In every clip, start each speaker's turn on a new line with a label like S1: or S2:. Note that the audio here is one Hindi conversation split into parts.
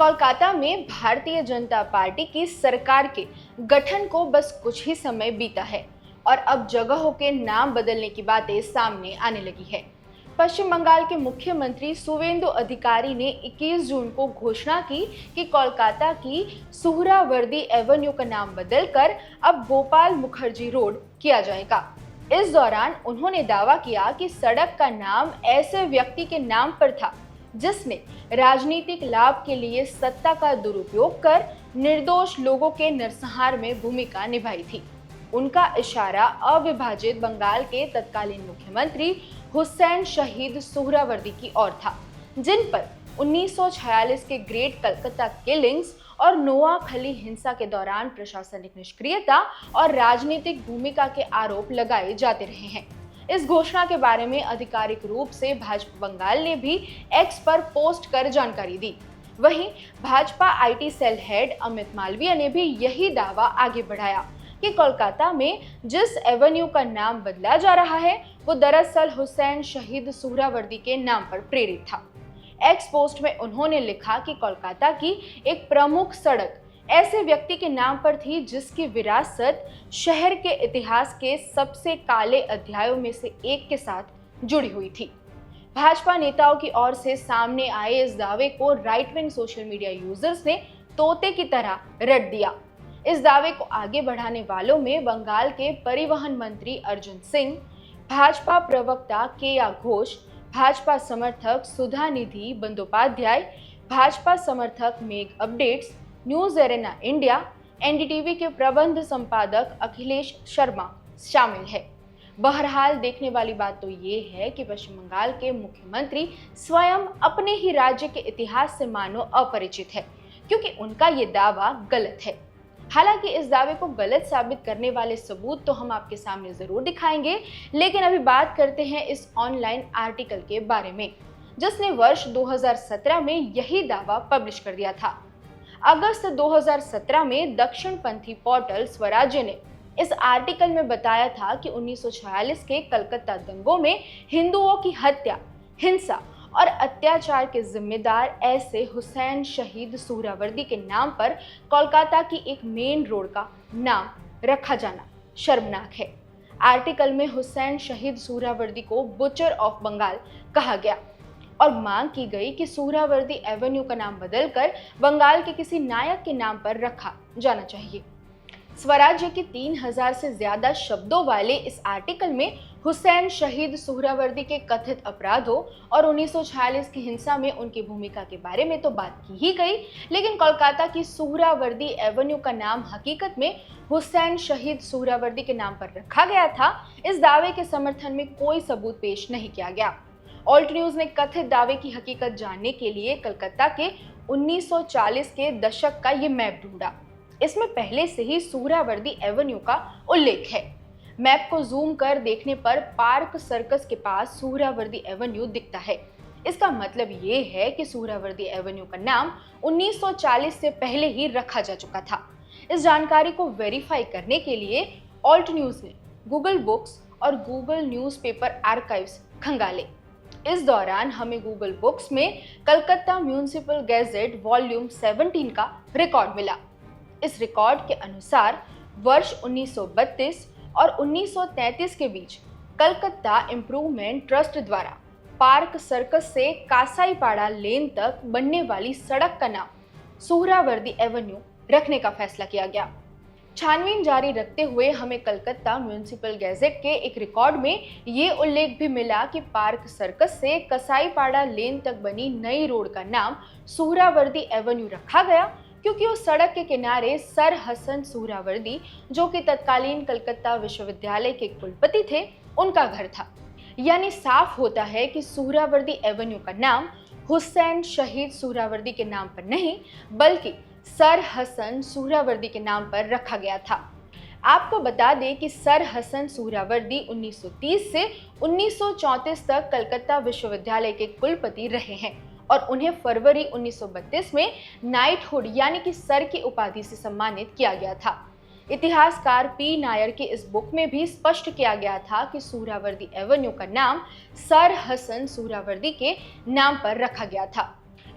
S1: कोलकाता में भारतीय जनता पार्टी की सरकार के गठन को बस कुछ ही समय बीता है और अब जगहों के नाम बदलने की बातें सामने आने लगी है। पश्चिम बंगाल के मुख्यमंत्री सुवेंदु अधिकारी ने 21 जून को घोषणा की कि कोलकाता की सुहरावर्दी एवेन्यू का नाम बदलकर अब गोपाल मुखर्जी रोड किया जाएगा। इस दौरान उन्होंने दावा किया कि सड़क का नाम ऐसे व्यक्ति के नाम पर था जिसने राजनीतिक लाभ के लिए सत्ता का दुरुपयोग कर निर्दोष लोगों के नरसंहार में भूमिका निभाई थी। उनका इशारा अविभाजित बंगाल के तत्कालीन मुख्यमंत्री हुसैन शहीद सुहरावर्दी की ओर था, जिन पर 1946 के ग्रेट कलकत्ता किलिंग्स और नोआखली हिंसा के दौरान प्रशासनिक निष्क्रियता और राजनीतिक भूमिका के आरोप लगाए जाते रहे हैं। इस घोषणा के बारे में आधिकारिक रूप से भाजपा बंगाल ने भी एक्स पर पोस्ट कर जानकारी दी। वहीं Bhajpa IT cell head Amit Malviya ने भी यही दावा आगे बढ़ाया कि कोलकाता में जिस एवेन्यू का नाम बदला जा रहा है वो दरअसल हुसैन शहीद सुहरावर्दी के नाम पर प्रेरित था। एक्स पोस्ट में उन्होंने लिखा कि कोलकाता की एक प्रमुख सड़क ऐसे व्यक्ति के नाम पर थी जिसकी विरासत शहर के इतिहास के सबसे काले अध्यायों में से एक के साथ जुड़ी हुई थी। भाजपा नेताओं की ओर से सामने आए इस दावे को right wing social media users ने तोते की तरह रट दिया। इस दावे को आगे बढ़ाने वालों में बंगाल के परिवहन मंत्री अर्जुन सिंह, भाजपा प्रवक्ता केया घोष, भाजपा समर्थक सुधा निधि बंदोपाध्याय, भाजपा समर्थक मेघ updates, news arena India, NDTV के प्रबंध संपादक अखिलेश शर्मा शामिल है। बहरहाल देखने वाली बात तो ये है कि पश्चिम बंगाल के मुख्यमंत्री स्वयं अपने ही राज्य के इतिहास से मानो अपरिचित है, क्योंकि उनका ये दावा गलत है। हालांकि इस दावे को गलत साबित करने वाले सबूत तो हम आपके सामने जरूर दिखाएंगे, लेकिन अभी बात करते हैं इस ऑनलाइन आर्टिकल के बारे में जिसने वर्ष 2017 में यही दावा पब्लिश कर दिया था। अगस्त 2017 में दक्षिणपंथी पोर्टल स्वराज्य ने इस आर्टिकल में बताया था कि 1946 के कलकत्ता दंगों में हिंदुओं की हत्या, हिंसा और अत्याचार के जिम्मेदार ऐसे हुसैन शहीद सुहरावर्दी के नाम पर कोलकाता की एक मेन रोड का नाम रखा जाना शर्मनाक है। आर्टिकल में हुसैन शहीद सुहरावर्दी को बुचर ऑफ बंगाल कहा गया और मांग की गई कि सुहरावर्दी एवेन्यू का नाम बदलकर बंगाल के किसी नायक के नाम पर रखा जाना चाहिए। स्वराज्य के 3000 से ज्यादा शब्दों वाले इस आर्टिकल में हुसैन शहीद सुहरावर्दी के कथित अपराधों और 1946 की हिंसा में उनकी भूमिका के बारे में तो बात की ही गई, लेकिन कोलकाता की सुहरावर्दी एवेन्यू का नाम हकीकत में हुसैन शहीद सुहरावर्दी के नाम पर रखा गया था, इस दावे के समर्थन में कोई सबूत पेश नहीं किया गया। ऑल्ट न्यूज ने कथित दावे की हकीकत जानने के लिए कलकत्ता के 1940 के दशक का ये मैप ढूंढा। इसमें पहले से ही सुहरावर्दी एवेन्यू का उल्लेख है। मैप को जूम कर देखने पर पार्क सर्कस के पास सुहरावर्दी एवेन्यू दिखता है। इसका मतलब ये है कि सुहरावर्दी एवेन्यू का नाम 1940 से पहले ही रखा जा चुका था। इस जानकारी को वेरीफाई करने के लिए ऑल्ट न्यूज ने गूगल बुक्स और गूगल न्यूज़पेपर आर्काइव्स खंगाले। इस दौरान हमें गूगल बुक्स में कलकत्ता म्यूनिसिपल गैजेट वॉल्यूम 17 का रिकॉर्ड मिला। इस रिकॉर्ड के अनुसार वर्ष 1932 और 1933 के बीच कलकत्ता इम्प्रूवमेंट ट्रस्ट द्वारा पार्क सर्कस से कासाईपाड़ा लेन तक बनने वाली सड़क का नाम सुहरावर्दी एवेन्यू रखने का फैसला किया गया। छानबीन जारी रखते हुए हमें कलकत्ता म्यूनिसिपल गैजेट के एक रिकॉर्ड में ये उल्लेख भी मिला कि पार्क सर्कस से कसाईपाड़ा लेन तक बनी नई रोड का नाम सुहरावर्दी एवेन्यू रखा गया, क्योंकि उस सड़क के किनारे सर हसन सुहरावर्दी, जो कि तत्कालीन कलकत्ता विश्वविद्यालय के कुलपति थे, उनका घर था। यानी साफ होता है कि सुहरावर्दी एवेन्यू का नाम हुसैन शहीद सुहरावर्दी के नाम पर नहीं बल्कि सर हसन सुहरावर्दी के नाम पर रखा गया था। आपको बता दें कि सर हसन सुहरावर्दी 1930 से 1934 तक कलकत्ता विश्वविद्यालय के कुलपति रहे हैं और उन्हें फरवरी 1932 में नाइटहुड यानी कि सर की उपाधि से सम्मानित किया गया था। इतिहासकार पी नायर की इस बुक में भी स्पष्ट किया गया था कि सुहरावर्दी एवेन्यू का नाम सर हसन सुहरावर्दी के नाम पर रखा गया था।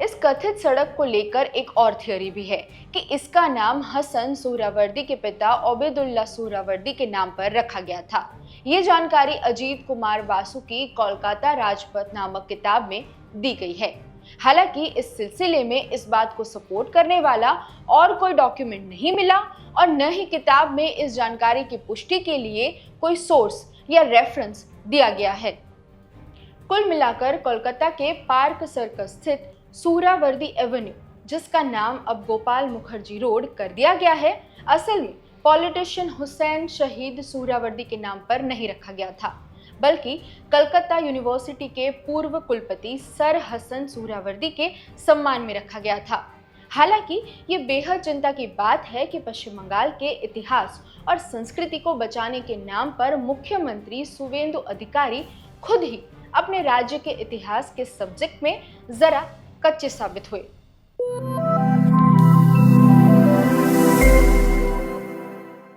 S1: इस कथित सड़क को लेकर एक और थ्योरी भी है कि इसका नाम हसन सुहरावर्दी के पिता ओबेदुल्ला सुहरावर्दी के नाम पर रखा गया था। ये जानकारी अजीत कुमार वासु की कोलकाता राजपथ नामक किताब में दी गई है। हालांकि इस सिलसिले में इस बात को सपोर्ट करने वाला और कोई डॉक्यूमेंट नहीं मिला और न ही किताब में इस जानकारी की पुष्टि के लिए कोई सोर्स या रेफरेंस दिया गया है। कुल मिलाकर कोलकाता के पार्क सर्कस स्थित सुहरावर्दी एवेन्यू, जिसका नाम अब गोपाल मुखर्जी रोड कर दिया गया है, असल में पॉलिटिशियन हुसैन शहीद सुहरावर्दी के नाम पर नहीं रखा गया था, बल्कि कलकत्ता यूनिवर्सिटी के पूर्व कुलपति सर हसन सुहरावर्दी के सम्मान में रखा गया था। हालांकि ये बेहद चिंता की बात है कि पश्चिम बंगाल के इतिहास और संस्कृति को बचाने के नाम पर मुख्यमंत्री सुवेंदु अधिकारी खुद ही अपने राज्य के इतिहास के सब्जेक्ट में जरा कच्चे साबित हुए।